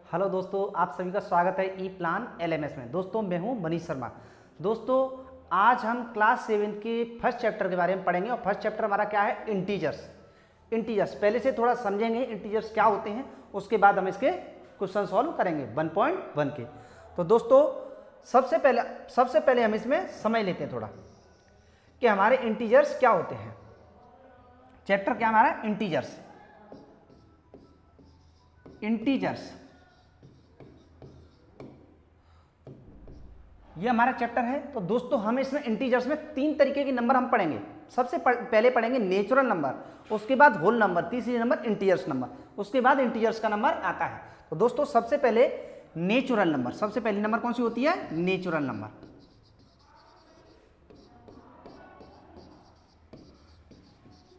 Hello दोस्तों, आप सभी का स्वागत है ई प्लान एलएमएस में। दोस्तों मैं हूं मनीष शर्मा। दोस्तों आज हम क्लास 7 के फर्स्ट चैप्टर के बारे में पढ़ेंगे और फर्स्ट चैप्टर हमारा क्या है, इंटीजर्स। पहले से थोड़ा समझेंगे इंटीजर्स क्या होते हैं, उसके बाद हम इसके क्वेश्चन सॉल्व करेंगे 1.1 के। तो दोस्तों सबसे पहले हम इसमें समझ लेते हैं थोड़ा कि हमारे इंटीजर्स क्या होते हैं। चैप्टर क्या हमारा, इंटीजर्स। ये हमारा चैप्टर है। तो दोस्तों हम इसमें इंटीजर्स में 3 तरीके के नंबर हम पढ़ेंगे। सबसे पहले पढ़ेंगे नेचुरल नंबर, उसके बाद होल नंबर, तीसरी नंबर इंटीजर्स नंबर, उसके बाद इंटीजर्स का नंबर आता है। तो दोस्तों सबसे पहले नेचुरल नंबर, सबसे पहली नंबर कौन सी होती है, नेचुरल नंबर।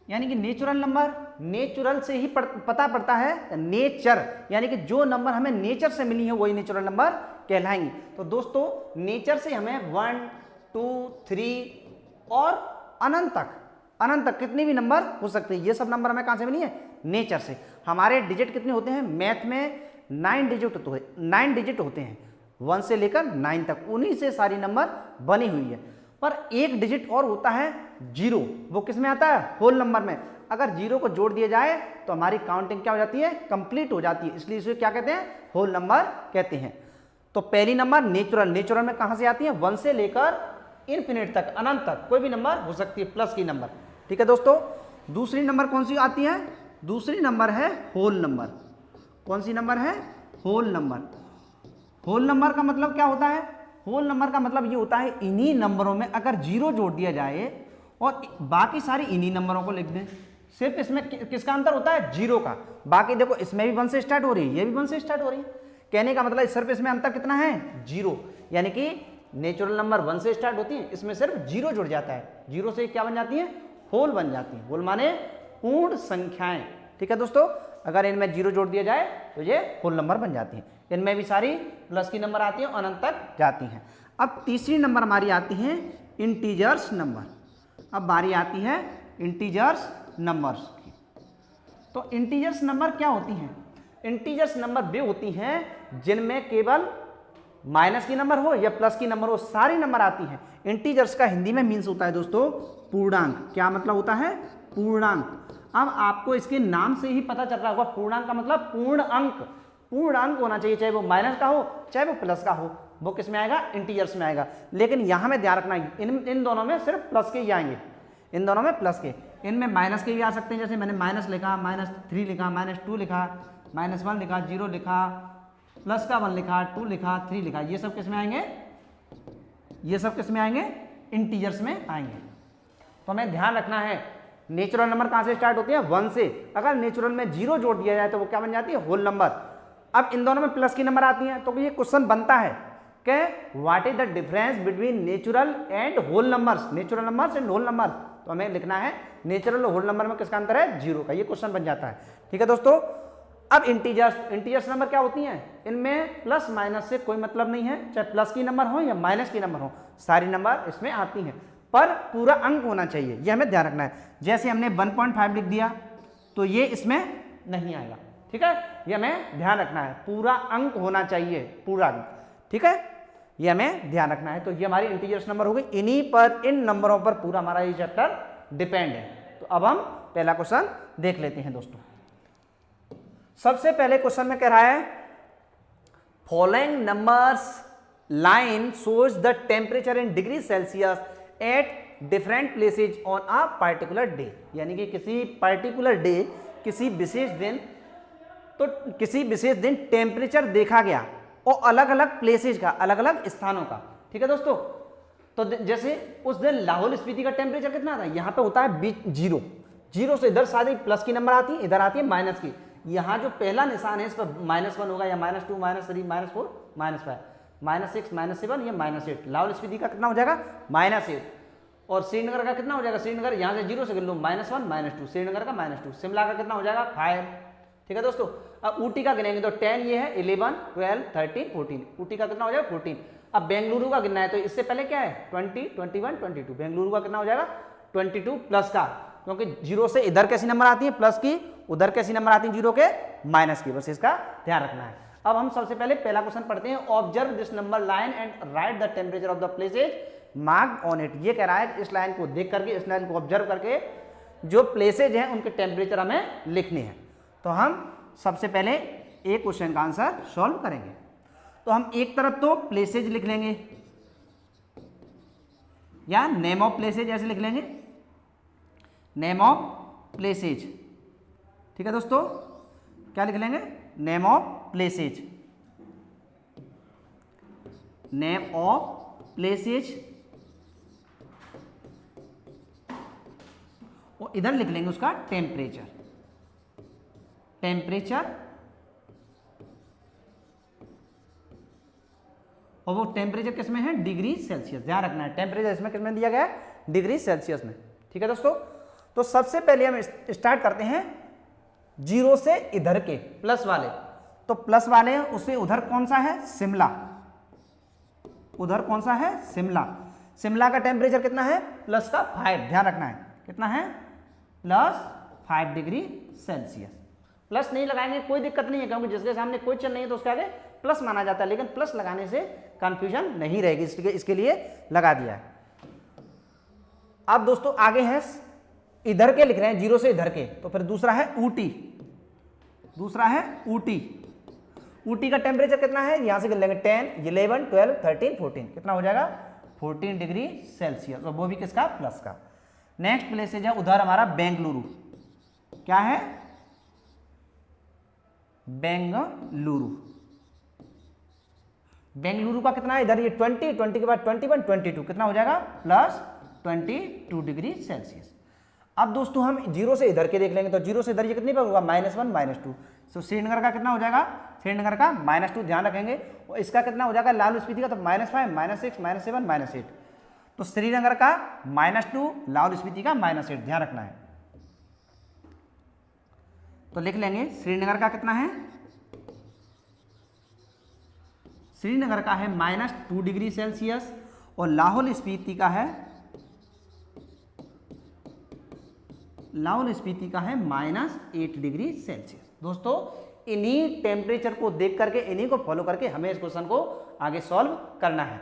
यानी कि नेचुरल नंबर, नेचुरल से ही पता पड़ता है, नेचर यानी कि जो नंबर हमें नेचर से मिली है वही नेचुरल नंबर कहलाएंगे। तो दोस्तों नेचर से हमें 1, 2, 3 और अनंत तक कितने भी नंबर हो सकते हैं। ये सब नंबर हमें कहां से मिली है, नेचर से। हमारे डिजिट कितने होते हैं, मैथ में 9 डिजिट होते हैं, 1 से लेकर 9 तक, उन्हीं से सारी नंबर बनी हुई है। पर एक डिजिट और होता है जीरो, वो किस में आता है, होल नंबर में। अगर जीरो को जोड़ दिया जाए तो हमारी काउंटिंग क्या हो जाती है, कंप्लीट हो जाती है, इसलिए इसे क्या कहते हैं, होल नंबर कहते हैं। तो पहली नंबर नेचुरल में कहां से आती है, 1 से लेकर इनफिनिट तक, अनंत तक कोई भी नंबर हो सकती है, प्लस की नंबर। ठीक है दोस्तों, दूसरी नंबर कौन सी आती है, दूसरी नंबर है होल नंबर। कौन सी नंबर है, होल नंबर। होल नंबर का मतलब क्या होता है, होल नंबर का मतलब ये होता है इन्हीं नंबरों में अगर जीरो जोड़ दिया जाए और बाकी सारी इन्हीं नंबरों को लिख दें। सिर्फ इसमें किसका अंतर होता है, जीरो का। बाकी देखो इसमें भी 1 से स्टार्ट हो रही है, ये भी 1 से स्टार्ट हो रही है। कहने का मतलब सिर्फ इसमें अंतर कितना है, जीरो। यानी कि नेचुरल नंबर 1 से स्टार्ट होती है, इसमें सिर्फ जीरो जुड़ जाता है, जीरो से क्या बन जाती है, होल बन जाती है। होल माने पूर्ण संख्याएं। ठीक है दोस्तों, अगर इनमें जीरो जोड़ दिया जाए तो ये होल नंबर बन जाती है। इनमें भी सारी प्लस की नंबर आती है, अनंत तक जाती हैं। अब तीसरी नंबर हमारी आती है इंटीजर्स नंबर। अब बारी आती है इंटीजर्स नंबर्स की। तो इंटीजर्स नंबर क्या होती हैं, इंटीजर्स नंबर वे होती हैं जिनमें केवल माइनस की नंबर हो या प्लस की नंबर हो, सारी नंबर आती हैं। इंटीजर्स का हिंदी में मीन्स होता है दोस्तों पूर्णांक। क्या मतलब होता है, पूर्णांक। अब आपको इसके नाम से ही पता चल रहा होगा, पूर्णांक का मतलब पूर्ण अंक। पूर्ण अंक होना चाहिए, चाहे वो माइनस का हो चाहे वो प्लस का हो, वो किस में आएगा, इंटीजर्स में आएगा। लेकिन यहां में ध्यान रखना इन दोनों में सिर्फ प्लस के ही आएंगे, इन दोनों में प्लस के। इनमें माइनस के भी आ सकते हैं, जैसे मैंने माइनस लिखा, -3 लिखा, -2 लिखा, -1 लिखा, 0 लिखा, प्लस का 1 लिखा, 2 लिखा, 3 लिखा। ये सब किस में आएंगे, ये सब किस में आएंगे, इंटीजर्स में आएंगे। तो हमें ध्यान रखना है नेचुरल नंबर कहां से स्टार्ट होती है, 1 से। अगर नेचुरल में जीरो जोड़ दिया जाए तो वो क्या बन जाती है, होल नंबर। अब इन दोनों में प्लस की नंबर आती हैं, तो ये क्वेश्चन बनता है कि what is the difference between natural and whole numbers, natural numbers and whole number. तो हमें लिखना है नेचुरल और होल नंबर में किसका अंतर है, जीरो का। ये क्वेश्चन बन जाता है। ठीक है दोस्तों, अब इंटीजर्स नंबर क्या होती हैं, इनमें प्लस माइनस से कोई मतलब नहीं है, चाहे प्लस की नंबर हो या माइनस की नंबर हो, सारी नंबर इसमें आती हैं, पर पूरा अंक होना चाहिए, ये हमें ध्यान रखना है। जैसे हमने 1.5 लिख दिया तो ये इसमें नहीं आएगा। ठीक है, ये हमें ध्यान रखना है, पूरा अंक होना चाहिए, पूरा अंक। ठीक है, ये हमें ध्यान रखना है। तो ये हमारी इंटीजर्स नंबर हो गई, इन्हीं पर, इन नंबरों पर पूरा हमारा ये चैप्टर डिपेंड है। तो अब हम पहला क्वेश्चन देख लेते हैं दोस्तों। सबसे पहले क्वेश्चन में कह रहा है, following numbers line shows the temperature in degree Celsius at different places on a particular day. यानी कि किसी पार्टिकुलर डे, किसी विशेष दिन टेम्परेचर देखा गया और अलग अलग प्लेसेज का, अलग अलग स्थानों का। ठीक है दोस्तों, तो जैसे उस दिन लाहौल स्पीति का टेम्परेचर कितना था, यहां पे होता है जीरो, जीरो से इधर सारी प्लस की नंबर आती है, इधर आती है माइनस की। यहां जो पहला निशान है इस पर -1 होगा, या -2, -3, -4, -5, -6, -7 या -8। लाहौल स्पीति का कितना हो जाएगा, -8। और श्रीनगर का कितना हो जाएगा, श्रीनगर यहां से जीरो से गिन लो, -1, -2, श्रीनगर का -2, शिमला का कितना हो जाएगा, 5। ठीक है दोस्तों, अब ऊटी का गिनेंगे तो 10 ये है, 11, 12, 13, 14, ऊटी का कितना हो जाएगा, 14। अब बेंगलुरु का गिनना है तो इससे पहले क्या है, 20, 21, 22, बेंगलुरु का कितना हो जाएगा, 22 प्लस का, क्योंकि जीरो से इधर कैसी नंबर आती है, प्लस की, उधर कैसी नंबर आती है जीरो के, माइनस की। बस इसका ध्यान रखना है। अब हम सबसे पहले पहला क्वेश्चन पढ़ते हैं। Observe this number line and right the temperature of the places marked on it. ये कह रहा है इस लाइन को देख करके, इस लाइन को ऑब्जर्व करके जो प्लेसेज हैं उनके टेम्परेचर हमें लिखने हैं। तो हम सबसे पहले एक क्वेश्चन का आंसर सॉल्व करेंगे। तो हम एक तरफ तो प्लेसेज लिख लेंगे या नेम ऑफ प्लेसेज ऐसे लिख लेंगे, नेम ऑफ प्लेसेज। ठीक है दोस्तों, क्या लिख लेंगे? Name of places, name of places. और इधर लिख लेंगे उसका टेम्परेचर, टेम्परेचर। और वो टेम्परेचर किस में है? Degree Celsius. ध्यान रखना है टेम्परेचर इसमें किस में दिया गया है? डिग्री सेल्सियस में। ठीक है दोस्तों, तो सबसे पहले हम स्टार्ट करते हैं जीरो से इधर के प्लस वाले। तो प्लस वाले उससे उधर कौन सा है? शिमला। उधर कौन सा है? शिमला। शिमला का टेम्परेचर कितना है? प्लस का 5। ध्यान रखना है कितना है? Plus 5 degree Celsius. प्लस नहीं लगाएंगे कोई दिक्कत नहीं है, क्योंकि जिसके सामने कोई चिन्ह नहीं है तो उसके आगे प्लस माना जाता है, लेकिन प्लस लगाने से कंफ्यूजन नहीं रहेगी, इसके लिए लगा दिया है। अब दोस्तों आगे है इधर के लिख रहे हैं, जीरो से इधर के। तो फिर दूसरा है ऊटी, दूसरा है ऊटी। ऊटी का टेम्परेचर कितना है? यहां से गिन लेंगे 10, 11, 12, 13, 14। कितना हो जाएगा? 14 डिग्री सेल्सियस, और वो भी किसका? प्लस का। नेक्स्ट प्लेसेज है उधर हमारा बेंगलुरु। क्या है? बेंगलुरु। बेंगलुरु का कितना है? इधर ये 20, 20 के बाद 21, 22। कितना हो जाएगा? Plus 22 degree Celsius. अब दोस्तों हम जीरो से इधर के देख लेंगे। तो जीरो से इधर ये कितनी पर होगा? -1, -2। तो श्रीनगर का कितना हो जाएगा? श्रीनगर का -2। ध्यान रखेंगे। और इसका कितना हो जाएगा? लाहौल स्पीति का तो -5, -6, -7, -8। तो श्रीनगर का -2, लाहौल स्पीति का -8। ध्यान रखना है। तो लिख लेंगे श्रीनगर का कितना है? श्रीनगर का है -2 डिग्री सेल्सियस, और लाहौल स्पीति का है, लाहौल स्पीति का है -8 डिग्री सेल्सियस। दोस्तों इन्हीं टेम्परेचर को देख करके, इन्हीं को फॉलो करके हमें इस क्वेश्चन को आगे सॉल्व करना है।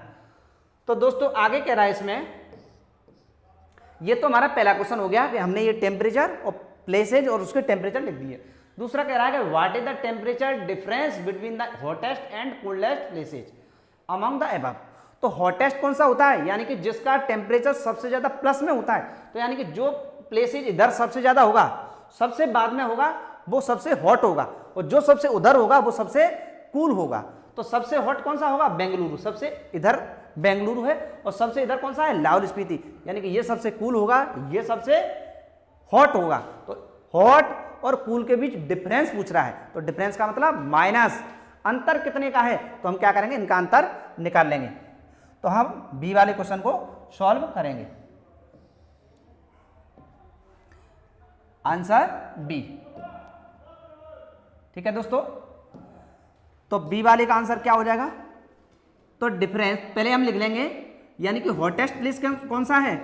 तो दोस्तों आगे कह रहा है इसमें, ये तो हमारा पहला क्वेश्चन हो गया कि हमने ये टेम्परेचर और प्लेसेज और उसके टेम्परेचर लिख दिए। दूसरा कह रहा है कि what is the temperature difference between the hottest and coldest places among the above. तो हॉटेस्ट कौन सा होता है? यानी कि जिसका टेम्परेचर सबसे ज्यादा प्लस में होता है। तो यानी कि जो प्लेसेज इधर सबसे ज्यादा होगा, सबसे बाद में होगा, वो सबसे हॉट होगा, और जो सबसे उधर होगा वो सबसे कूल होगा। तो सबसे हॉट कौन सा होगा? बेंगलुरु। सबसे इधर बेंगलुरु है, और सबसे इधर कौन सा है? लाहौल स्पीति। यानी कि ये सबसे कूल होगा, ये सबसे हॉट होगा। तो हॉट और कूल के बीच डिफरेंस पूछ रहा है, तो डिफरेंस का मतलब माइनस। अंतर कितने का है? तो हम क्या करेंगे? इनका अंतर निकाल लेंगे। तो हम बी वाले क्वेश्चन को सॉल्व करेंगे। Answer B. ठीक है दोस्तों, तो बी वाले का आंसर क्या हो जाएगा? तो डिफरेंस पहले हम लिख लेंगे, यानी कि हॉटेस्ट प्लेस कौन सा है?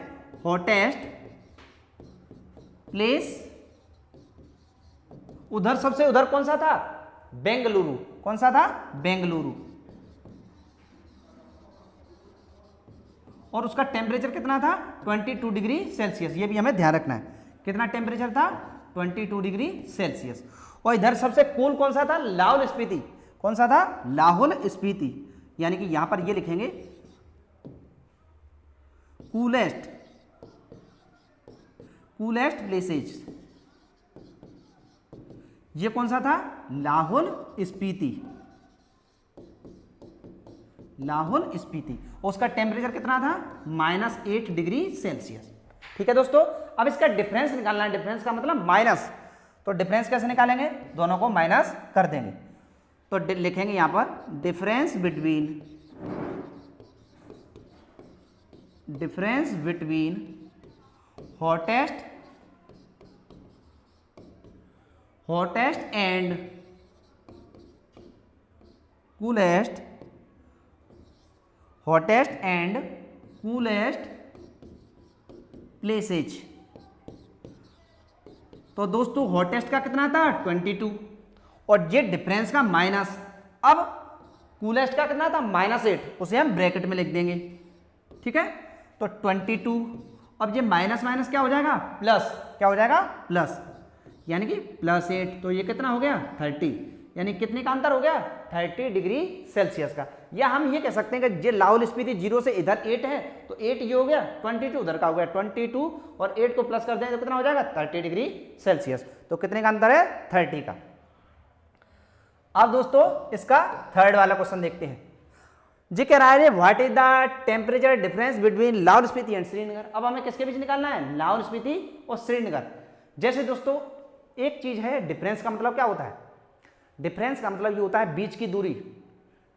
हॉटेस्ट प्लेस उधर, सबसे उधर कौन सा था? बेंगलुरु। कौन सा था? बेंगलुरु। और उसका टेम्परेचर कितना था? 22 डिग्री सेल्सियस। ये भी हमें ध्यान रखना है। कितना टेम्परेचर था? 22 डिग्री सेल्सियस। और इधर सबसे कूल कौन सा था? लाहौल स्पीति। कौन सा था? लाहौल स्पीति। यानी कि यहां पर ये लिखेंगे कूलेस्ट, कूलेस्ट प्लेसेज। ये कौन सा था? लाहौल स्पीति। लाहौल स्पीति। उसका टेम्परेचर कितना था? -8 डिग्री सेल्सियस। ठीक है दोस्तों, अब इसका डिफरेंस निकालना है। डिफरेंस का मतलब माइनस। तो डिफरेंस कैसे निकालेंगे? दोनों को माइनस कर देंगे। तो लिखेंगे यहां पर difference between hottest and coolest, hottest and coolest places. तो दोस्तों हॉटेस्ट का कितना था? 22, और ये डिफरेंस का माइनस। अब कूलेस्ट का कितना था -8, उसे हम ब्रैकेट में लिख देंगे, ठीक है। तो 22, अब ये माइनस माइनस क्या हो जाएगा प्लस, क्या हो जाएगा प्लस, यानी कि +8, तो ये कितना हो गया 30, यानी कितने का अंतर हो गया 30 डिग्री सेल्सियस का। या हम ये कह सकते हैं कि ये लाहौल स्पीति 0 से इधर 8 है, तो 8 ये हो गया, 22 उधर का हो गया 22, और 8 को प्लस कर दें तो कितना हो जाएगा 30 डिग्री सेल्सियस। तो कितने का अंतर है 30 का। अब दोस्तों इसका थर्ड वाला क्वेश्चन देखते हैं। जी कह रहा है what is the temperature difference between Lahaul Spiti and Srinagar. अब हमें किसके बीच निकालना है, लाहौल स्पीति और श्रीनगर। जैसे दोस्तों एक चीज है, डिफरेंस का मतलब क्या होता है, डिफरेंस का मतलब ये होता है बीच की दूरी,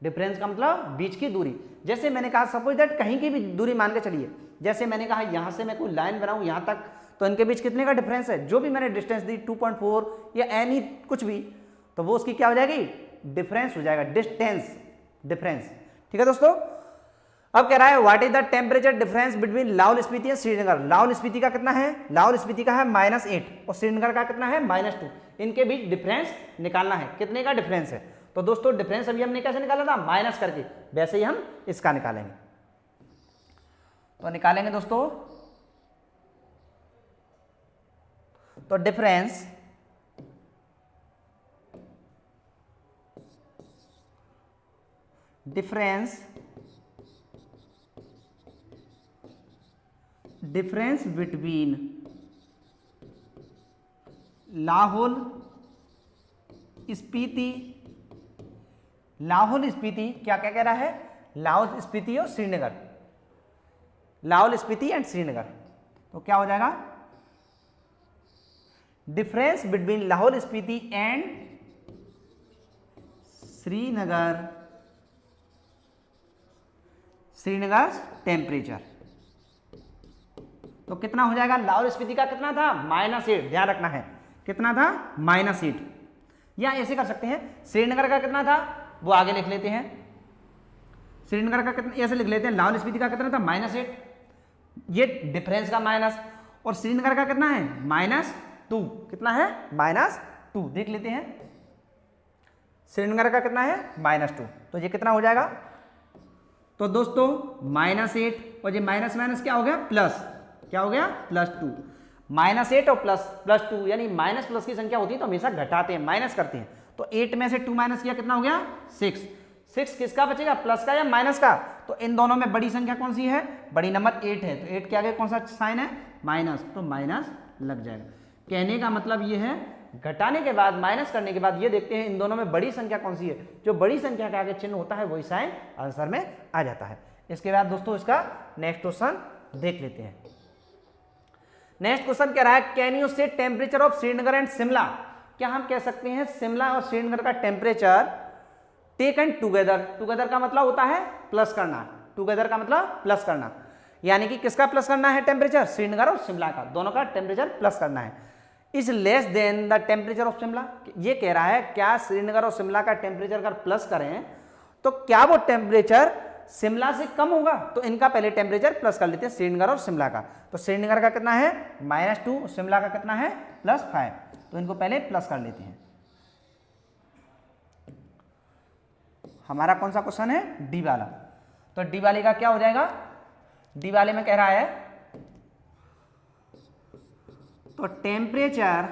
डिफरेंस का मतलब बीच की दूरी। जैसे मैंने कहा सपोज दैट कहीं की भी दूरी मान के चलिए, जैसे मैंने कहा यहां से मैं कोई लाइन बनाऊं यहां तक, तो इनके बीच कितने का डिफरेंस है, जो भी मैंने डिस्टेंस दी 2.4 या एनी कुछ भी, तो वो उसकी क्या हो जाएगी डिफरेंस हो जाएगा, डिस्टेंस डिफरेंस, ठीक है दोस्तों। अब कह रहा है what is the temperature difference between Lahaul Spiti and Srinagar. Lahaul Spiti का कितना है, लाहौल स्पीति का है -8 और श्रीनगर का कितना है -2, इनके बीच डिफरेंस निकालना है, कितने का डिफरेंस है। तो दोस्तों डिफरेंस अभी हमने कैसे निकाला था, माइनस करके, वैसे ही हम इसका निकालेंगे। तो निकालेंगे दोस्तों, तो डिफरेंस बिटवीन लाहौल स्पीति क्या क्या कह रहा है, लाहौल स्पीति और श्रीनगर, लाहौल स्पीति एंड श्रीनगर। तो क्या हो जाएगा difference between Lahaul Spiti and Srinagar temperature. तो कितना हो जाएगा, लाहौल स्पीति का कितना था -8, ध्यान रखना है कितना था -8, या ऐसे कर सकते हैं श्रीनगर का कितना था वो आगे लिख लेते हैं, श्रीनगर का कितना ऐसे लिख लेते हैं, लाहौल स्पीति का कितना था -8, ये डिफरेंस का माइनस, और श्रीनगर का कितना है -2, कितना है -2, देख लेते हैं श्रीनगर का कितना है -2, तो ये कितना हो जाएगा, तो दोस्तों -8 और ये माइनस माइनस क्या हो गया प्लस, क्या हो गया +2, -8 और +2, यानी माइनस प्लस की संख्या होती है तो हमेशा घटाते हैं, माइनस करते हैं। तो 8 में से 2 माइनस किया कितना हो गया 6 किसका बचेगा, प्लस का या माइनस का। तो इन दोनों में बड़ी संख्या कौन सी है, बड़ी नंबर 8 है, तो 8 के आगे कौन सा साइन है माइनस, तो माइनस लग जाएगा। कहने का मतलब ये है घटाने के बाद माइनस करने के बाद ये देखते हैं इन दोनों में बड़ी संख्या कौन सी है, जो बड़ी संख्या के आगे चिन्ह होता है वही साइन आंसर में आ जाता है। इसके बाद दोस्तों इसका नेक्स्ट क्वेश्चन देख लेते हैं। नेक्स्ट क्वेश्चन कह रहा है कैन यू से temperature of Srinagar and Shimla. क्या हम कह सकते हैं शिमला और श्रीनगर का टेम्परेचर टेकन टुगेदर, टुगेदर का मतलब होता है प्लस करना, टुगेदर का मतलब प्लस करना, यानी कि किसका प्लस करना है टेम्परेचर, श्रीनगर और शिमला का, दोनों का टेम्परेचर प्लस करना है। Is less than the temperature of Shimla, ये कह रहा है क्या श्रीनगर और शिमला का टेम्परेचर अगर प्लस करें तो क्या वो टेम्परेचर शिमला से कम होगा। तो इनका पहले टेम्परेचर प्लस कर लेते हैं श्रीनगर और शिमला का। तो श्रीनगर का कितना है -2, शिमला का कितना है +5, तो इनको पहले प्लस कर लेते हैं। हमारा कौन सा क्वेश्चन है डी वाला, तो डी वाले का क्या हो जाएगा, डी वाले में कह रहा है तो टेम्परेचर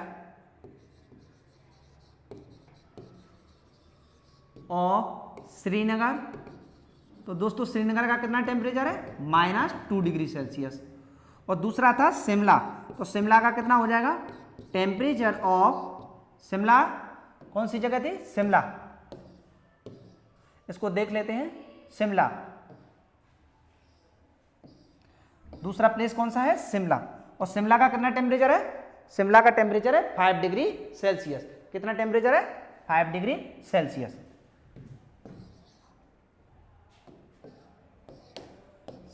ऑफ श्रीनगर, तो दोस्तों श्रीनगर का कितना टेम्परेचर है -2 डिग्री सेल्सियस, और दूसरा था शिमला, तो शिमला का कितना हो जाएगा टेम्परेचर ऑफ शिमला, कौन सी जगह थी शिमला, इसको देख लेते हैं शिमला, दूसरा प्लेस कौन सा है शिमला, और शिमला का कितना टेम्परेचर है, शिमला का टेम्परेचर है 5 डिग्री सेल्सियस, कितना टेम्परेचर है 5 डिग्री सेल्सियस।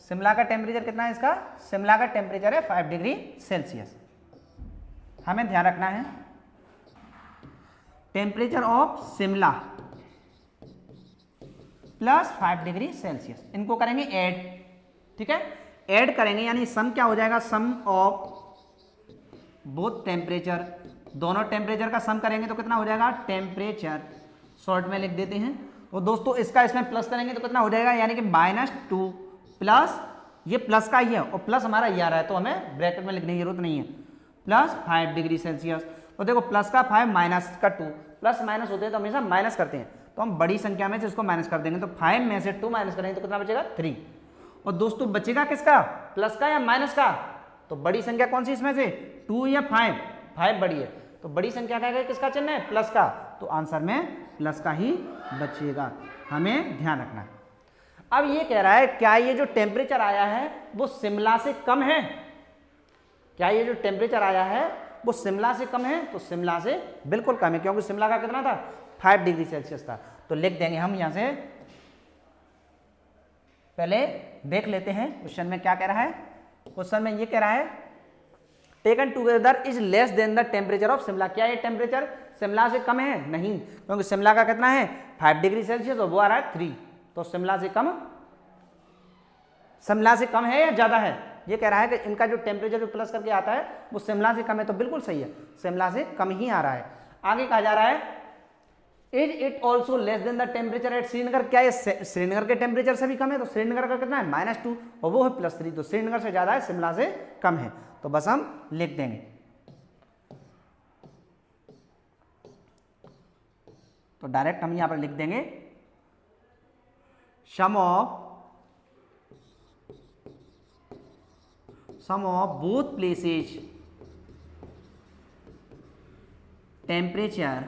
शिमला का टेम्परेचर कितना है इसका, शिमला का टेम्परेचर है 5 डिग्री सेल्सियस। हमें ध्यान रखना है temperature of Shimla +5 degree Celsius, इनको करेंगे ऐड, ठीक है, ऐड करेंगे यानी सम क्या हो जाएगा, सम ऑफ बोथ टेम्परेचर, दोनों टेम्परेचर का सम करेंगे तो कितना हो जाएगा टेम्परेचर, शॉर्ट में लिख देते हैं, तो दोस्तों इसका इसमें प्लस करेंगे तो कितना हो जाएगा, यानी कि -2 प्लस ये प्लस का ही है और प्लस हमारा ये आ रहा है तो हमें ब्रैकेट में लिखने की जरूरत नहीं है, प्लस 5 डिग्री सेल्सियस। तो देखो प्लस का 5 माइनस का 2, प्लस माइनस होते हैं तो हमेशा माइनस करते हैं, तो हम बड़ी संख्या में से इसको माइनस कर देंगे, तो 5 में से 2 माइनस करेंगे तो कितना बचेगा 3। और दोस्तों बचेगा किसका, प्लस का या माइनस का, तो बड़ी संख्या कौन सी इसमें से 2 या 5, 5 बड़ी है, तो बड़ी संख्या का किसका चिन्ह है, प्लस का, तो आंसर में प्लस का ही बचेगा, हमें ध्यान रखना है। अब ये कह रहा है क्या ये जो टेम्परेचर आया है वो शिमला से कम है, क्या ये जो टेम्परेचर आया है वो शिमला से कम है, तो शिमला से बिल्कुल कम है, क्योंकि शिमला का कितना था 5 डिग्री सेल्सियस था। तो लिख देंगे हम यहां से, पहले देख लेते हैं क्वेश्चन में क्या कह रहा है। क्वेश्चन में ये कह रहा है taken together is less than the temperature of Shimla, क्या ये टेम्परेचर शिमला से कम है, नहीं, क्योंकि शिमला का कितना है 5 डिग्री सेल्सियस और वो आ रहा है 3, तो शिमला से कम है या ज्यादा है, ये कह रहा है कि इनका जो टेम्परेचर जो प्लस करके आता है वो शिमला से कम है, तो बिल्कुल सही है, शिमला से कम ही आ रहा है। आगे कहा जा रहा है is it also less than the temperature at Srinagar, क्या ये श्रीनगर के टेम्परेचर से भी कम है, तो श्रीनगर का कितना है -2 और वो है +3, तो श्रीनगर से ज्यादा है, शिमला से कम है, तो बस हम लिख देंगे। तो डायरेक्ट हम यहां पर लिख देंगे sum of both places temperature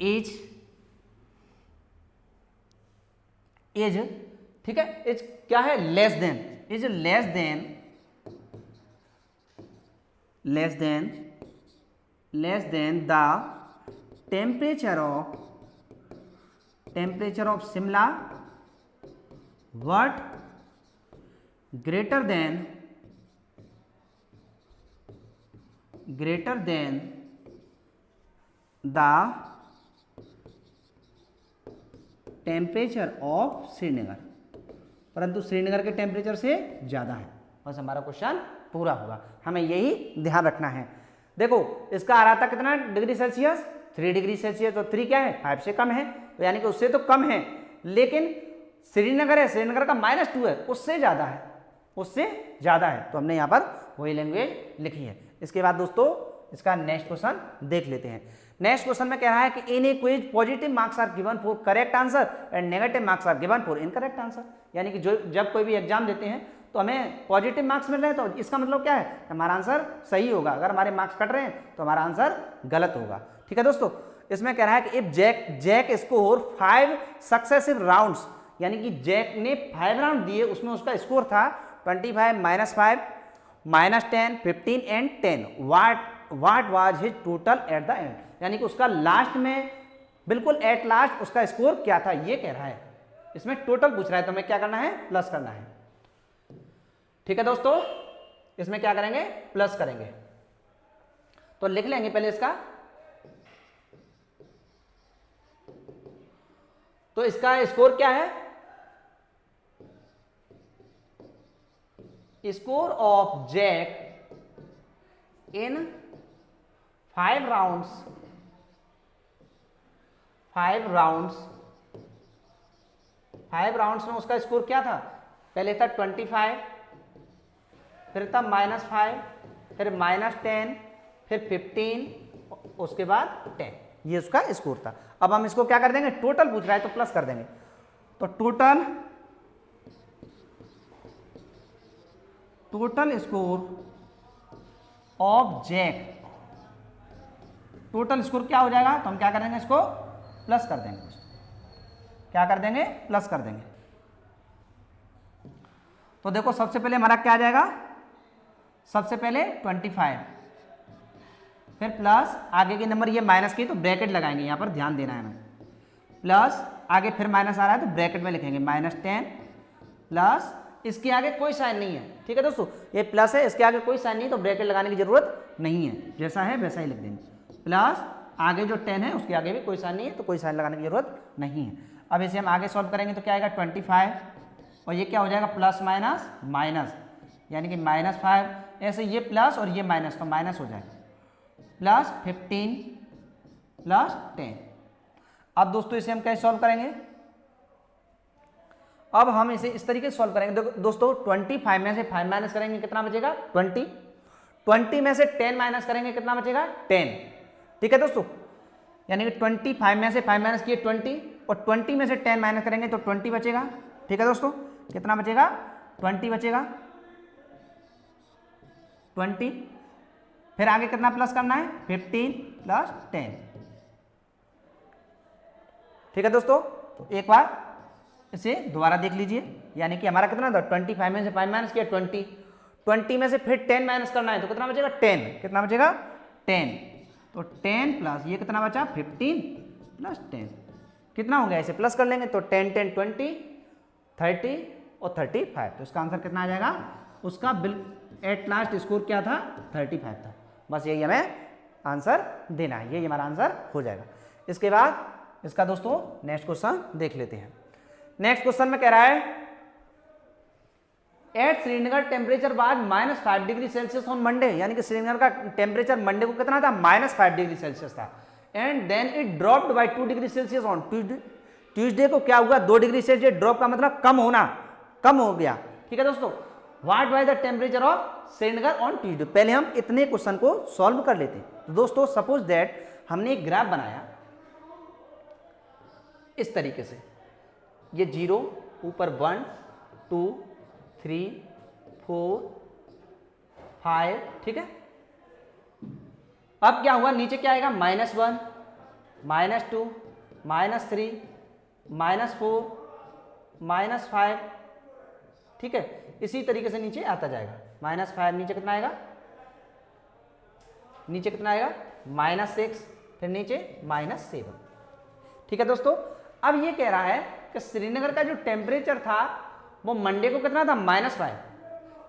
is ठीक है, इज क्या है less than, is less than the temperature of Shimla, what greater than the temperature of Srinagar, परंतु श्रीनगर के टेम्परेचर से ज्यादा है, बस हमारा क्वेश्चन पूरा होगा, हमें यही ध्यान रखना है। देखो इसका आ रहा था कितना डिग्री सेल्सियस 3 डिग्री सेल्सियस, तो 3 क्या है 5 से कम है, तो यानी कि उससे तो कम है, लेकिन श्रीनगर है, श्रीनगर का -2 है, उससे ज्यादा है, तो हमने यहां पर वही लैंग्वेज लिखी है। इसके बाद दोस्तों इसका नेक्स्ट क्वेश्चन देख लेते हैं। नेक्स्ट क्वेश्चन में कह रहा है कि in a quiz positive marks are given for correct answer and negative marks are given for incorrect answer, यानी कि जब कोई भी एग्जाम देते हैं तो हमें पॉजिटिव मार्क्स मिल रहे हैं, तो इसका मतलब क्या है हमारा आंसर सही होगा, अगर हमारे मार्क्स कट रहे हैं तो हमारा आंसर गलत होगा। ठीक है दोस्तों, इसमें कह रहा है कि if Jack score 5 successive rounds, यानी कि जैक ने 5 राउंड दिए, उसमें उसका स्कोर था 25 -5 -10 15 and 10, what was his total at the end, यानी कि उसका लास्ट में बिल्कुल एट लास्ट उसका स्कोर क्या था, ये कह रहा है, इसमें टोटल पूछ रहा है, तो हमें क्या करना है प्लस करना है। ठीक है दोस्तों, इसमें क्या करेंगे प्लस करेंगे, तो लिख लेंगे पहले इसका, तो इसका स्कोर क्या है, score of Jack in 5 rounds में उसका स्कोर क्या था, पहले था 25, फिर था -5, फिर -10, फिर 15, उसके बाद 10, ये उसका स्कोर था। अब हम इसको क्या कर देंगे, टोटल पूछ रहा है तो प्लस कर देंगे, तो total score of Jack, total score क्या हो जाएगा, तो हम क्या करेंगे इसको प्लस कर देंगे, क्या कर देंगे प्लस कर देंगे। तो देखो सबसे पहले हमारा क्या आ जाएगा, सबसे पहले 25, फिर प्लस आगे के नंबर ये माइनस की तो ब्रैकेट लगाएंगे, यहां पर ध्यान देना है हमें, प्लस आगे फिर माइनस आ रहा है तो ब्रैकेट में लिखेंगे -10 प्लस इसके आगे कोई साइन नहीं है। ठीक है दोस्तों, ये प्लस है, इसके आगे कोई साइन नहीं, तो ब्रैकेट लगाने की जरूरत नहीं है, जैसा है वैसा ही लिख देंगे, प्लस आगे जो 10 है उसके आगे भी कोई साइन नहीं है, तो कोई साइन लगाने की जरूरत नहीं है। अब इसे हम आगे सॉल्व करेंगे तो क्या आएगा 25, और ये क्या हो जाएगा प्लस माइनस माइनस, यानी कि -5, ऐसे ये प्लस और ये माइनस, तो माइनस हो जाएगा, प्लस 15 प्लस 10। अब दोस्तों इसे हम कैसे सॉल्व करेंगे, अब हम इसे इस तरीके से सॉल्व करेंगे। दोस्तों 25 में से 5 माइनस करेंगे कितना बचेगा 20, 20 में से 10 माइनस करेंगे कितना बचेगा 10। ठीक है दोस्तों, यानी कि 25 में से 5 माइनस किए 20 और 20 में से 10 माइनस करेंगे तो 20 बचेगा। ठीक है दोस्तों, कितना बचेगा 20 बचेगा 20। फिर आगे कितना प्लस करना है 15 प्लस 10। ठीक है दोस्तों, तो एक बार इसे दोबारा देख लीजिए, यानी कि हमारा कितना था 25 में से 5 माइनस किया 20, 20 में से फिर 10 माइनस करना है तो कितना बचेगा 10, कितना बचेगा 10, तो 10 प्लस ये कितना बचा 15 प्लस 10, कितना हो गया, इसे प्लस कर लेंगे तो 10 10 20 30 और 35, तो इसका आंसर कितना आ जाएगा, उसका बिल एट लास्ट स्कोर क्या था 35 था। बस यही हमें आंसर देना है, यही हमारा आंसर हो जाएगा। इसके बाद इसका दोस्तों नेक्स्ट क्वेश्चन देख लेते हैं। नेक्स्ट क्वेश्चन में कह रहा है at Srinagar temperature was -5 degree Celsius on Monday, यानी कि श्रीनगर का टेम्परेचर मंडे को कितना था -5 डिग्री सेल्सियस था, and then it dropped by 2 degree Celsius on Tuesday को क्या हुआ 2 डिग्री सेल्सियस ड्रॉप का मतलब कम होना, कम हो गया। ठीक है दोस्तों, what was the temperature of Srinagar on Tuesday, पहले हम इतने क्वेश्चन को सॉल्व कर लेते हैं। तो दोस्तों सपोज दैट हमने एक ग्राफ बनाया इस तरीके से, ये 0 ऊपर 1 2 3 4 5, ठीक है। अब क्या हुआ, नीचे क्या आएगा -1 -2 -3 -4 -5, ठीक है। इसी तरीके से नीचे आता जाएगा -5, नीचे कितना आएगा, नीचे कितना आएगा -6, फिर नीचे -7। ठीक है दोस्तों, अब ये कह रहा है कि श्रीनगर का जो टेम्परेचर था वो मंडे को कितना था -5,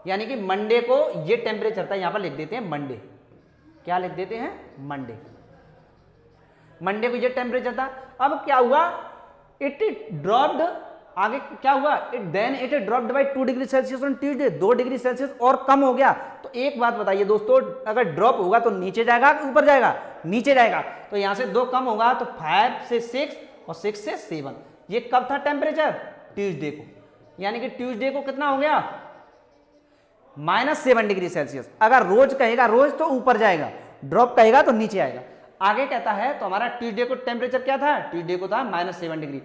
यानी कि मंडे को ये टेम्परेचर था, यहां पर लिख देते हैं मंडे, क्या लिख देते हैं मंडे, मंडे को ये टेम्परेचर था। अब क्या हुआ, इट ड्रॉप्ड, आगे क्या हुआ, then it dropped by 2 degree Celsius on Tuesday, 2 degree Celsius और कम हो गया। तो एक बात बताइए दोस्तों, अगर ड्रॉप होगा तो नीचे जाएगा कि ऊपर जाएगा, नीचे जाएगा, तो यहां से 2 कम होगा तो 5 से 6 और 6 से 7। ये कब था टेम्परेचर, ट्यूसडे को, यानी कि ट्यूसडे को कितना हो गया -7 डिग्री सेल्सियस। अगर रोज कहेगा रोज तो ऊपर जाएगा, ड्रॉप कहेगा तो नीचे आएगा। आगे कहता है तो हमारा ट्यूसडे को टेम्परेचर क्या था, ट्यूसडे को था -7 डिग्री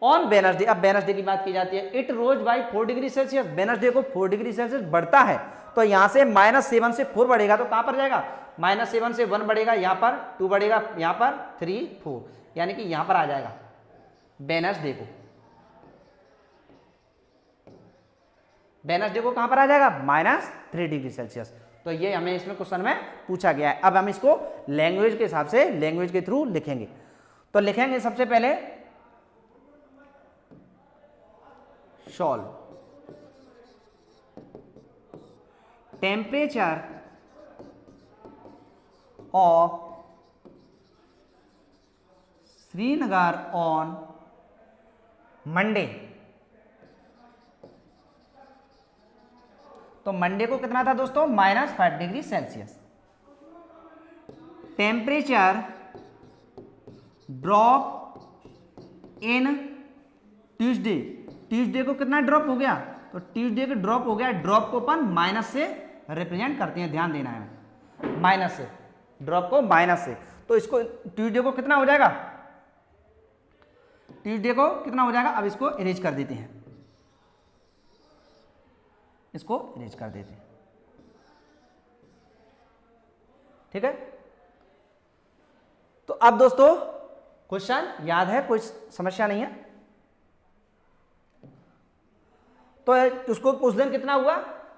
ऑन वेडनेसडे। अब वेडनेसडे की बात की जाती है, it rose by 4 degree Celsius, Wednesday को 4 डिग्री सेल्सियस बढ़ता है, तो यहां से -7 से 4 बढ़ेगा तो कहां पर जाएगा, -7 से 1 बढ़ेगा, यहां पर 2 बढ़ेगा, यहां पर 3 4, यानी कि यहां पर आ जाएगा वेडनेसडे को, वेडनेसडे को कहां पर आ जाएगा -3 डिग्री सेल्सियस। तो ये हमें इसमें क्वेश्चन में पूछा गया है। अब हम इसको लैंग्वेज के हिसाब से, लैंग्वेज के थ्रू लिखेंगे। तो लिखेंगे सबसे पहले solve temperature of Srinagar on Monday. तो मंडे को कितना था दोस्तों -5 degree Celsius. Temperature drop in Tuesday, Tuesday को कितना ड्रॉप हो गया, तो ट्यूसडे को ड्रॉप हो गया, ड्रॉप को अपन माइनस से रिप्रेजेंट करते हैं, ध्यान देना है, माइनस से, ड्रॉप को माइनस से। तो इसको ट्यूसडे को कितना हो जाएगा, ट्यूसडे को कितना हो जाएगा, अब इसको इरेज कर देते हैं, इसको इरेज कर देते हैं, ठीक है। तो अब दोस्तों क्वेश्चन याद है, कोई समस्या नहीं है। तो उसको उस दिन कितना हुआ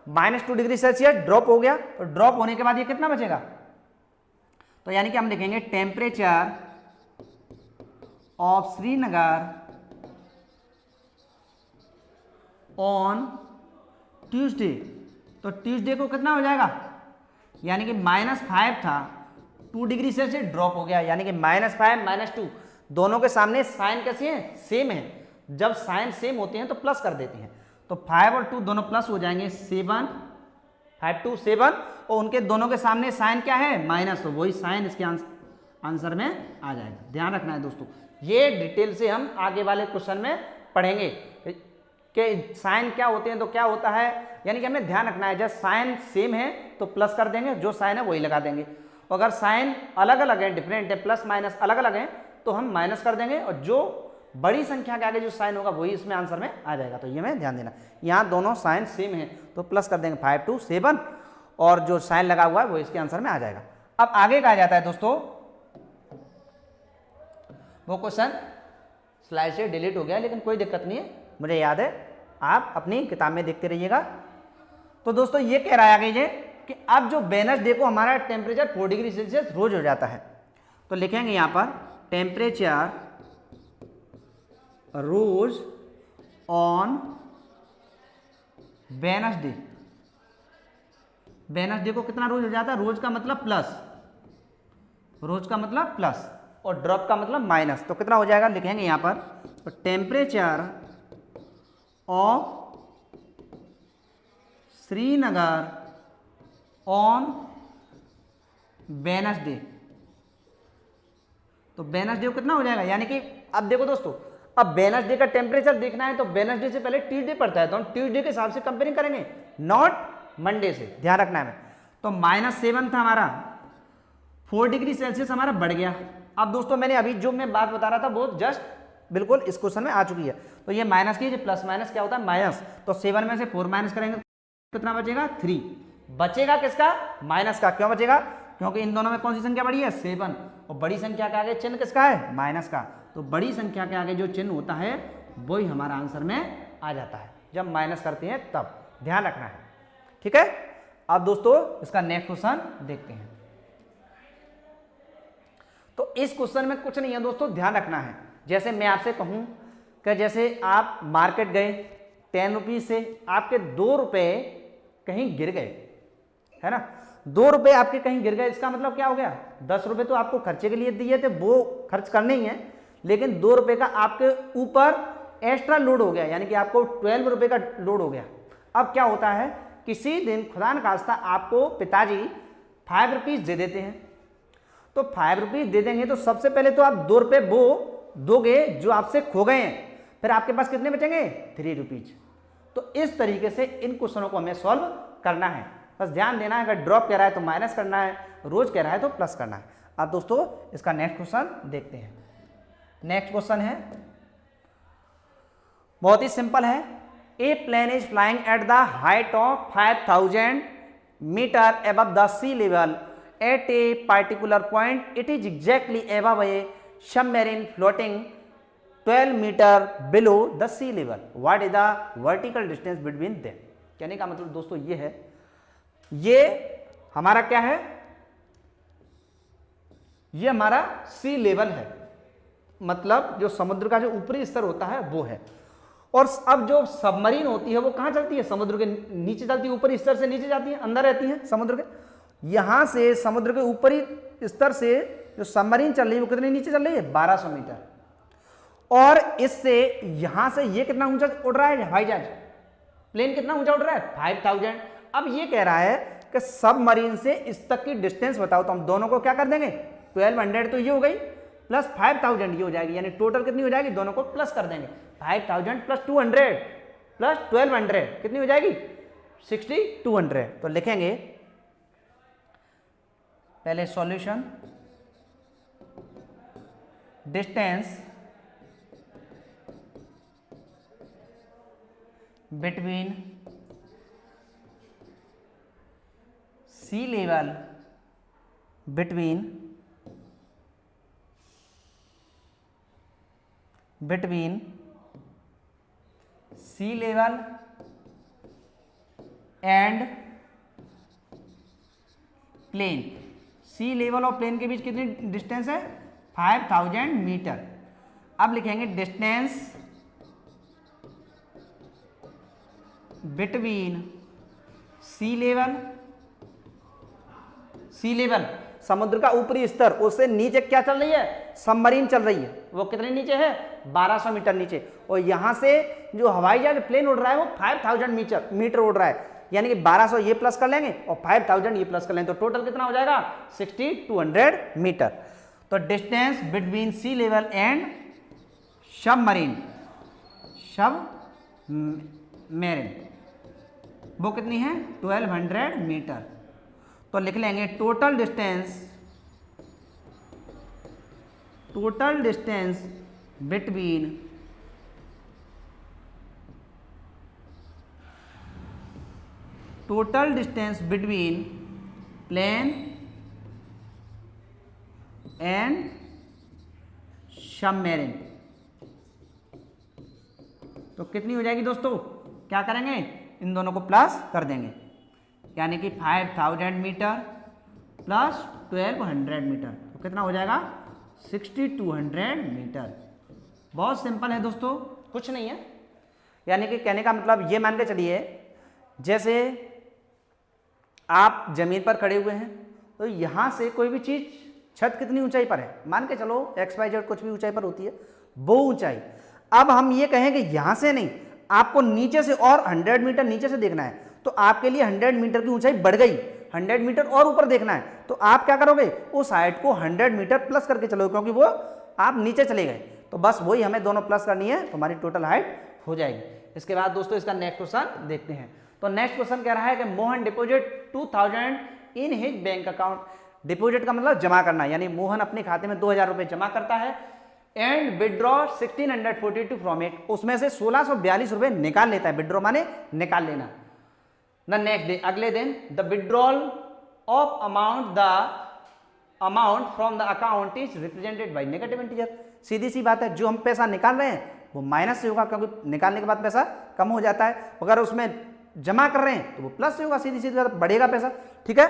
-2 डिग्री सेल्सियस ड्रॉप हो गया, तो ड्रॉप होने के बाद ये कितना बचेगा, तो यानी कि हम लिखेंगे temperature of Srinagar on Tuesday. तो ट्यूसडे को कितना हो जाएगा, यानी कि -5 था, 2 डिग्री सेल्सियस ड्रॉप हो गया, यानी कि -5 -2 दोनों के सामने साइन कैसे हैं, सेम है। जब साइन सेम होते हैं तो प्लस कर देते हैं, तो 5 और 2 दोनों प्लस हो जाएंगे, 7 5 2 7, और उनके दोनों के सामने साइन क्या है, माइनस, तो वही साइन इसके आंसर में आ जाएगा। ध्यान रखना है दोस्तों, ये डिटेल से हम आगे वाले क्वेश्चन में पढ़ेंगे कि साइन क्या होते हैं तो क्या होता है, यानी कि हमें ध्यान रखना है जब साइन सेम है तो प्लस कर देंगे, जो साइन है वही लगा देंगे। अगर साइन अलग अलग है, डिफरेंट है, प्लस माइनस अलग अलग है तो हम माइनस कर देंगे, और जो बड़ी संख्या के आगे जो साइन होगा वही इसमें आंसर में आ जाएगा। तो ये में ध्यान देना, यहाँ दोनों साइन सेम है तो प्लस कर देंगे 5 to 7, और जो साइन लगा हुआ है वो इसके आंसर में आ जाएगा। अब आगे कहा जाता है दोस्तों, वो क्वेश्चन स्लाइड से डिलीट हो गया लेकिन कोई दिक्कत नहीं है, मुझे याद है, आप अपनी किताब में देखते रहिएगा। तो दोस्तों ये कह रहा है आगे ये कि अब जो वेडनेसडे को हमारा टेम्परेचर 4 डिग्री सेल्सियस रोज हो जाता है, तो लिखेंगे यहाँ पर temperature rose on Wednesday. Wednesday को कितना रोज हो जाता है, रोज का मतलब प्लस, रोज का मतलब प्लस और ड्रॉप का मतलब माइनस, तो कितना हो जाएगा लिखेंगे यहाँ पर, तो temperature of Srinagar on Wednesday. तो वेडनेसडे को कितना हो जाएगा, यानी कि अब देखो दोस्तों, अब वेडनेसडे का टेम्परेचर देखना है तो वेडनेसडे से पहले ट्यूसडे पड़ता है, तो हम ट्यूसडे के हिसाब से कंपेयरिंग करेंगे, नॉट मंडे से, ध्यान रखना है। तो -7 था हमारा, 4 डिग्री सेल्सियस हमारा बढ़ गया। अब दोस्तों मैंने अभी जो मैं बात बता रहा था वो जस्ट बिल्कुल इस क्वेश्चन में आ चुकी है, तो ये माइनस कीजिए, प्लस माइनस क्या होता है माइनस, तो 7 में से 4 माइनस करेंगे कितना बचेगा 3, बचेगा किसका, माइनस का। क्यों बचेगा, क्योंकि इन दोनों में कौन सी संख्या बड़ी है 7, और बड़ी संख्या के आगे चिन्ह किसका है, माइनस का, तो बड़ी संख्या के आगे जो चिन्ह होता है वही हमारा आंसर में आ जाता है जब माइनस करते हैं तब, ध्यान रखना है, ठीक है। अब दोस्तों इसका नेक्स्ट क्वेश्चन देखते हैं। तो इस क्वेश्चन में कुछ नहीं है दोस्तों, ध्यान रखना है, जैसे मैं आपसे कहूं कि जैसे आप मार्केट गए 10 रुपीज से आपके 2 रुपए कहीं गिर गए, है ना, 2 रुपए आपके कहीं गिर गए, इसका मतलब क्या हो गया, 10 रुपए तो आपको खर्चे के लिए दिए थे वो खर्च करने ही है, लेकिन 2 रुपए का आपके ऊपर एक्स्ट्रा लोड हो गया, यानी कि आपको 12 रुपए का लोड हो गया। अब क्या होता है, किसी दिन खुदा न खास्ता आपको पिताजी 5 रुपीज दे देते हैं, तो 5 रुपीज दे देंगे तो सबसे पहले तो आप 2 रुपए वो दोगे जो आपसे खो गए हैं, फिर आपके पास कितने बचेंगे 3 रुपीज। तो इस तरीके से इन क्वेश्चनों को हमें सॉल्व करना है, बस ध्यान देना है, अगर ड्रॉप कह रहा है तो माइनस करना है, रोज कह रहा है तो प्लस करना है। अब दोस्तों इसका नेक्स्ट क्वेश्चन देखते हैं। नेक्स्ट क्वेश्चन है बहुत ही सिंपल है, a plane is flying at the height of 5000 metre above the sea level at a particular point, it is exactly above a submarine floating 12 metre below the sea level, what is the vertical distance between them. कहने का मतलब दोस्तों ये है, ये हमारा क्या है, ये हमारा सी लेवल है, मतलब जो समुद्र का जो ऊपरी स्तर होता है वो है, और अब जो सबमरीन होती है वो कहां चलती है, समुद्र के नीचे चलती है, ऊपरी स्तर से नीचे जाती है, अंदर रहती है समुद्र के, यहां से समुद्र के ऊपरी स्तर से जो सबमरीन चल रही है वो कितने नीचे चल रही है 1200 मीटर, और इससे यहां से ये कितना ऊंचा उड़ रहा है हवाई जहाज, प्लेन कितना ऊंचा उड़ रहा है 5000। अब ये कह रहा है कि सबमरीन से इस तक की डिस्टेंस बताओ, तो हम दोनों को क्या कर देंगे 1200 तो ये हो गई प्लस 5000 ये हो जाएगी, यानी टोटल कितनी हो जाएगी, दोनों को प्लस कर देंगे, 5000 प्लस 200 प्लस 1200 कितनी हो जाएगी 6200। तो लिखेंगे पहले solution, distance between sea level between sea level and plane, sea level और प्लेन के बीच कितनी डिस्टेंस है 5000 मीटर। अब लिखेंगे डिस्टेंस बिटवीन सी लेवल समुद्र का ऊपरी स्तर, उससे नीचे क्या चल रही है सबमरीन चल रही है, वो कितने नीचे है 1200 मीटर नीचे, और यहां से जो हवाई जहाज प्लेन उड़ रहा है वो 5000 मीटर उड़ रहा है, यानी कि 1200 ये प्लस कर लेंगे और 5000 ये प्लस कर लेंगे, तो टोटल कितना हो जाएगा 6200 मीटर। तो distance between sea level and submarine, marine, वो कितनी है 1200 मीटर। तो लिख लेंगे total distance between plane and submarine. तो कितनी हो जाएगी दोस्तों, क्या करेंगे इन दोनों को प्लस कर देंगे, यानी कि 5000 मीटर प्लस 1200 मीटर, तो कितना हो जाएगा 6200 मीटर। बहुत सिंपल है दोस्तों, कुछ नहीं है। यानी कि कहने का मतलब ये मान के चलिए, जैसे आप जमीन पर खड़े हुए हैं तो यहाँ से कोई भी चीज़, छत कितनी ऊंचाई पर है, मान के चलो XYZ कुछ भी ऊंचाई पर होती है, वो ऊंचाई। अब हम ये कहें कि यहाँ से नहीं, आपको नीचे से और 100 मीटर नीचे से देखना है, तो आपके लिए 100 मीटर की ऊंचाई बढ़ गई, 100 मीटर और ऊपर देखना है, तो आप क्या करोगे, उस हाइट को 100 मीटर प्लस करके चलोगे, क्योंकि वो आप नीचे चले गए। तो बस वही हमें दोनों प्लस करनी है, तो हमारी टोटल हाइट हो जाएगी। इसके बाद दोस्तों इसका नेक्स्ट क्वेश्चन देखते हैं। तो नेक्स्ट क्वेश्चन कह रहा है कि Mohan deposit 2000 in his bank account. Deposit का मतलब जमा करना, यानी मोहन अपने खाते में 2000 रुपए जमा करता है एंड विड्रॉ 1642 फ्रॉम इट, उसमें से 1642 रुपए निकाल लेता है। विड्रॉ माने निकाल लेना। द नेक्स्ट डे, अगले दिन, the withdrawal of amount from the account is represented by negative integer. सीधी सी बात है, जो हम पैसा निकाल रहे हैं वो माइनस से होगा, क्योंकि निकालने के बाद पैसा कम हो जाता है। अगर उसमें जमा कर रहे हैं तो वो प्लस से होगा, सीधी सीधी बात, बढ़ेगा पैसा। ठीक है,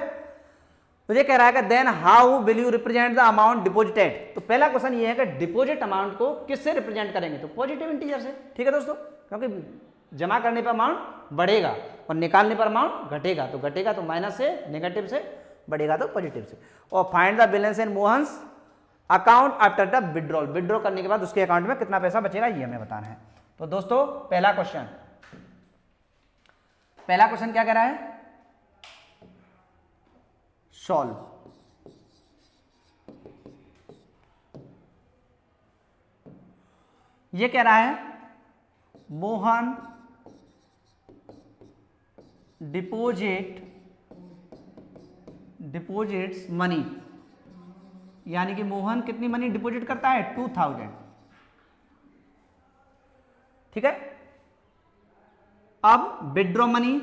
तो ये कह रहा है कि then how will you represent the amount deposited. तो पहला क्वेश्चन ये है कि डिपॉजिट अमाउंट को किससे रिप्रेजेंट करेंगे, तो पॉजिटिव इंटीजर से। ठीक है दोस्तों, क्योंकि जमा करने पर अमाउंट बढ़ेगा और निकालने पर अमाउंट घटेगा, तो घटेगा तो माइनस से, नेगेटिव से, बढ़ेगा तो पॉजिटिव से। और find the balance in Mohan's account after the withdrawal. Withdraw करने के बाद उसके अकाउंट में कितना पैसा बचेगा ये हमें बताना है। तो दोस्तों पहला क्वेश्चन क्या कह रहा है, सॉल्व। ये कह रहा है मोहन डिपॉजिट्स मनी, यानी कि मोहन कितनी मनी डिपॉजिट करता है 2000। ठीक है, अब विड्रॉ मनी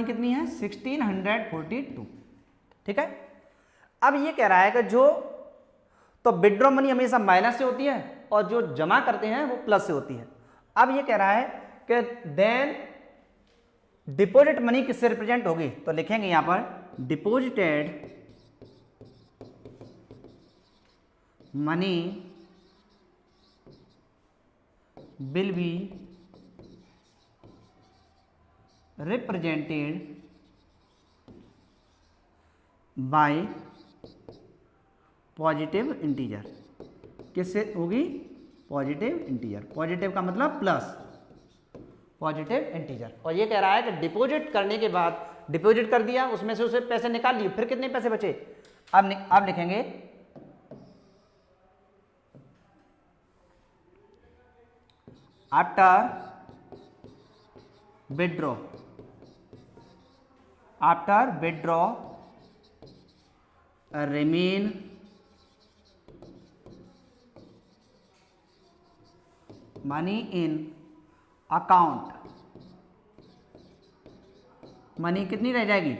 कितनी है 1642। ठीक है, अब ये कह रहा है कि जो, तो विड्रॉ मनी हमेशा माइनस से होती है और जो जमा करते हैं वो प्लस से होती है। अब ये कह रहा है कि देन डिपॉजिट मनी किससे रिप्रेजेंट होगी, तो लिखेंगे यहां पर deposited money will be represented by positive integer. किससे होगी, पॉजिटिव इंटीजर। पॉजिटिव का मतलब प्लस, पॉजिटिव इंटीजर। और ये कह रहा है कि डिपॉजिट करने के बाद, डिपॉजिट कर दिया, उसमें से उसे पैसे निकाल लिए, फिर कितने पैसे बचे, अब लिखेंगे after withdraw remain money in account. Money कितनी रह जाएगी,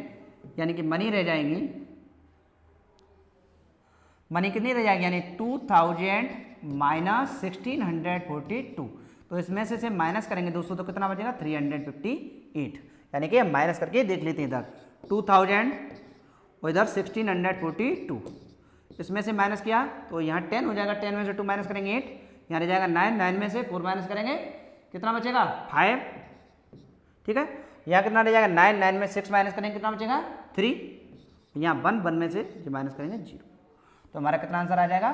यानी कि मनी कितनी रह जाएगी, यानी 2000 माइनस 1642। तो इसमें से माइनस करेंगे दोस्तों तो कितना बचेगा 358, यानी कि माइनस करके देख लेते हैं। इधर 2000 और इधर 1642, इसमें से माइनस किया तो यहाँ 10 हो जाएगा, 10 में से 2 माइनस करेंगे 8, यहाँ रह जाएगा 9, 9 में से 4 माइनस करेंगे कितना बचेगा 5। ठीक है, यहाँ कितना रह जाएगा 9, 9 में 6 माइनस करेंगे कितना बचेगा 3, यहाँ 1, 1 में से जो माइनस करेंगे 0। तो हमारा कितना आंसर आ जाएगा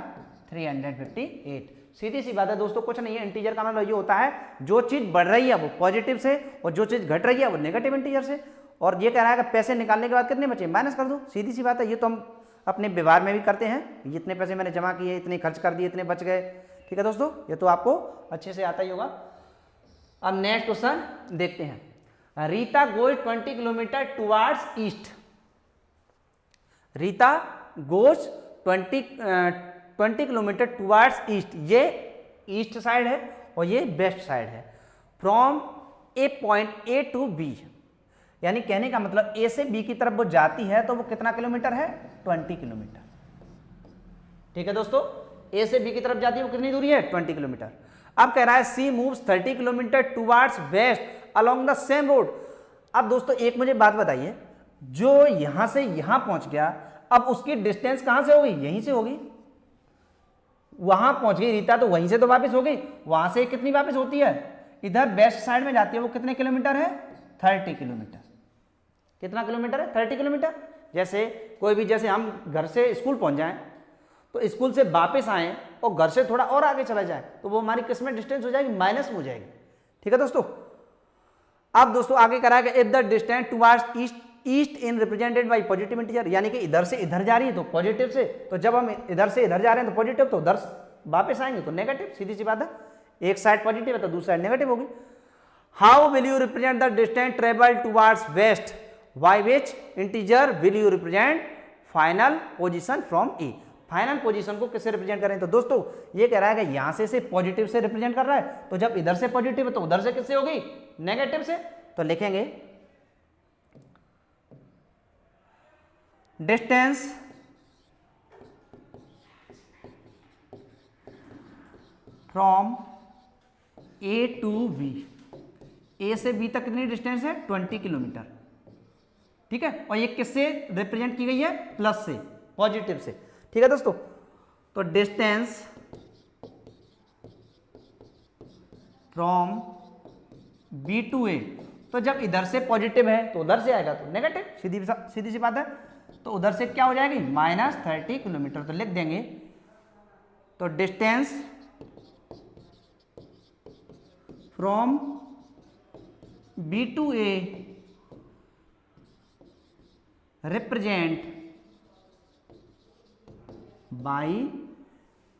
358। सीधी सी बात है दोस्तों, कुछ नहीं है। इंटीजर का मतलब ये होता है जो चीज़ बढ़ रही है वो पॉजिटिव से और जो चीज़ घट रही है वो नेगेटिव इंटीजर से। और ये कह रहा है कि पैसे निकालने के बाद कितने बचे, माइनस कर दो, सीधी सी बात है। ये तो हम अपने व्यवहार में भी करते हैं, इतने पैसे मैंने जमा किए, इतने खर्च कर दिए, इतने बच गए। ठीक है दोस्तों, ये तो आपको अच्छे से आता ही होगा। अब नेक्स्ट क्वेश्चन देखते हैं। Rita goes 20 kilometre towards east. Rita goes 20 kilometre towards east. ये ईस्ट साइड है और ये वेस्ट साइड है। From A point A to B, यानी कहने का मतलब ए से बी की तरफ वो जाती है तो वो कितना किलोमीटर है, 20 किलोमीटर। ठीक है दोस्तों, ए से बी की तरफ जाती है वो कितनी दूरी है, 20 किलोमीटर। अब कह रहा है C moves 30 kilometre towards west along the same road. अब दोस्तों एक मुझे बात बताइए, जो यहां से यहां पहुंच गया, अब उसकी डिस्टेंस कहां से होगी, यहीं से होगी। वहां पहुंच गई रीता तो वहीं से तो वापस हो गई, वहां से कितनी वापस होती है, इधर वेस्ट साइड में जाती है, वो कितने किलोमीटर है, 30 किलोमीटर। कितना किलोमीटर है, 30 किलोमीटर। जैसे कोई भी, जैसे हम घर से स्कूल पहुंच जाएं तो स्कूल से वापस आए और घर से थोड़ा और आगे चला जाए तो वो हमारी किस में डिस्टेंस हो जाएगी, माइनस में हो जाएगी। ठीक है दोस्तों। अब दोस्तों आगे करा कि if the distance towards east in represented by positive integer, यानी कि इधर से इधर जा रही है तो पॉजिटिव से, तो जब हम इधर से इधर जा रहे हैं तो पॉजिटिव, तो उधर वापस आएंगे तो नेगेटिव, सीधी सी बात है। एक साइड पॉजिटिव है तो दूसरी साइड नेगेटिव होगी। How will you represent the distance travel towards waste, by which integer will you represent final position from A. Final position को किससे रिप्रेजेंट करें, तो दोस्तों ये कह रहा है कि यहां से पॉजिटिव से रिप्रेजेंट कर रहा है, तो जब इधर से पॉजिटिव है तो उधर से किससे होगी, नेगेटिव से। तो लिखेंगे distance from A to B, A से बी तक कितनी डिस्टेंस है, 20 किलोमीटर। ठीक है, और ये किससे रिप्रेजेंट की गई है, प्लस से, पॉजिटिव से। ठीक है दोस्तों, तो डिस्टेंस फ्रॉम बी टू ए, तो जब इधर से पॉजिटिव है तो उधर से आएगा तो नेगेटिव, सीधी सी बात है। तो उधर से क्या हो जाएगी, -30 किलोमीटर। तो लिख देंगे, तो distance from B to A represent by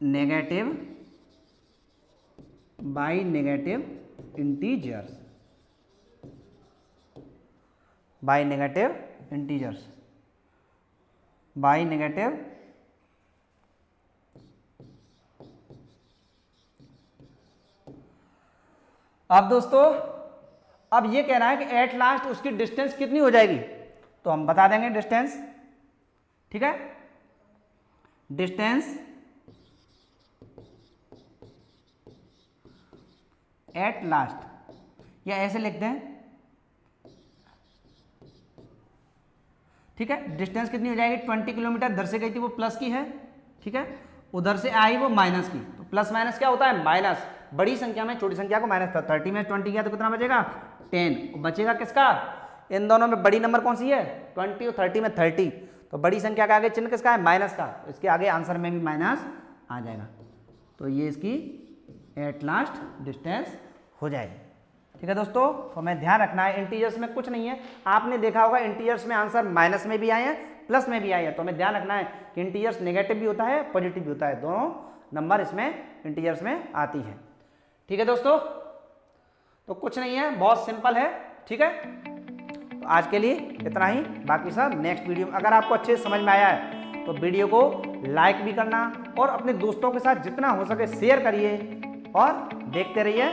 negative integers, by negative integers, by negative अब दोस्तों अब ये कह रहा है कि एट लास्ट उसकी डिस्टेंस कितनी हो जाएगी, तो हम बता देंगे डिस्टेंस। ठीक है, डिस्टेंस एट लास्ट, या ऐसे लिखते हैं। ठीक है, डिस्टेंस कितनी हो जाएगी, 20 किलोमीटर। इधर से गई थी वो प्लस की है, ठीक है, उधर से आई वो माइनस की। तो प्लस माइनस क्या होता है, माइनस। बड़ी संख्या में छोटी संख्या को माइनस, 30 में 20 किया तो कितना बचेगा, 10। बचेगा किसका, इन दोनों में बड़ी नंबर कौन सी है, 20 और 30 में 30। तो बड़ी संख्या के आगे चिन्ह किसका है, माइनस का। इसके आगे आंसर में भी माइनस आ जाएगा। तो ये इसकी एट लास्ट डिस्टेंस हो जाएगी। ठीक है दोस्तों, तो हमें ध्यान रखना है इंटीजर्स में कुछ नहीं है। आपने देखा होगा इंटीजर्स में आंसर माइनस में भी आए हैं, प्लस में भी आए हैं। तो हमें ध्यान रखना है कि इंटीजर्स नेगेटिव भी होता है, पॉजिटिव भी होता है, दोनों नंबर इसमें इंटीजर्स में आती है। ठीक है दोस्तों, तो कुछ नहीं है, बहुत सिंपल है। ठीक है, तो आज के लिए इतना ही, बाकी सब नेक्स्ट वीडियो में। अगर आपको अच्छे से समझ में आया है तो वीडियो को लाइक भी करना और अपने दोस्तों के साथ जितना हो सके शेयर करिए और देखते रहिए